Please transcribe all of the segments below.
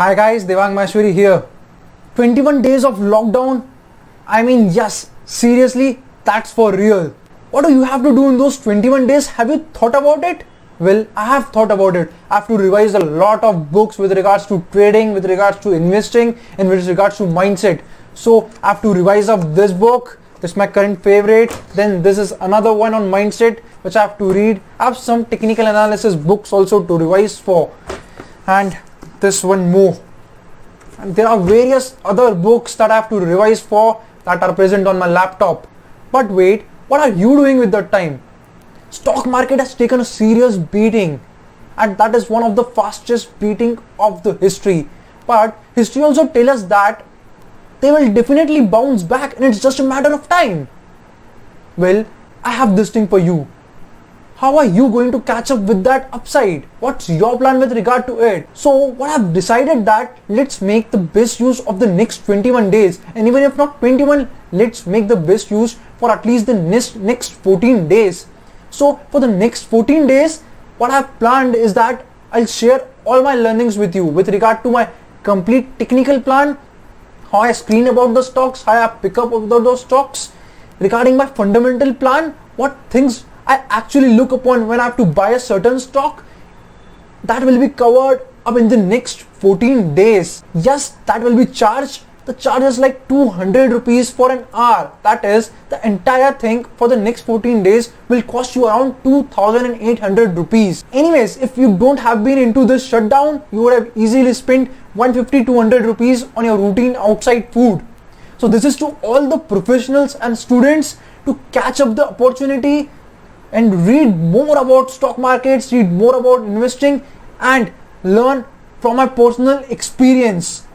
Hi guys, Devang here. 21 days of lockdown. I mean, yes, seriously, that's for real. What do you have to do in those 21 days? Have you thought about it? Well, I have thought about it. I have to revise a lot of books with regards to trading, with regards to investing, and with regards to mindset. So I have to revise of this book. This is my current favorite. Then this is another one on mindset which I have to read. I have some technical analysis books also to revise for. And this one more. And there are various other books that I have to revise for that are present on my laptop. But wait, what are you doing with that time? Stock market has taken a serious beating, and that is one of the fastest beating of the history. But history also tells us that they will definitely bounce back and it's just a matter of time. Well, I have this thing for you. How are you going to catch up with that upside? What's your plan with regard to it? So what I've decided that let's make the best use of the next 21 days, and even if not 21, let's make the best use for at least the next 14 days. So for the next 14 days, what I've planned is that I'll share all my learnings with you with regard to my complete technical plan, how I screen about the stocks, how I pick up about those stocks, regarding my fundamental plan, what things I actually look upon when I have to buy a certain stock. That will be covered up in the next 14 days. Yes, that will be charged. The charge is like 200 rupees for an hour. That is, the entire thing for the next 14 days will cost you around 2,800 rupees. Anyways, if you don't have been into this shutdown, you would have easily spent 150-200 rupees on your routine outside food. So this is to all the professionals and students to catch up the opportunity and read more about stock markets, read more about investing, and learn from my personal experience.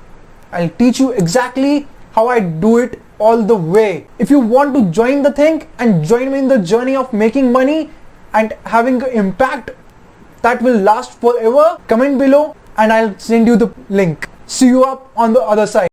I'll teach you exactly how I do it all the way. If you want to join the thing and join me in the journey of making money and having an impact that will last forever, comment below and I'll send you the link. See you up on the other side.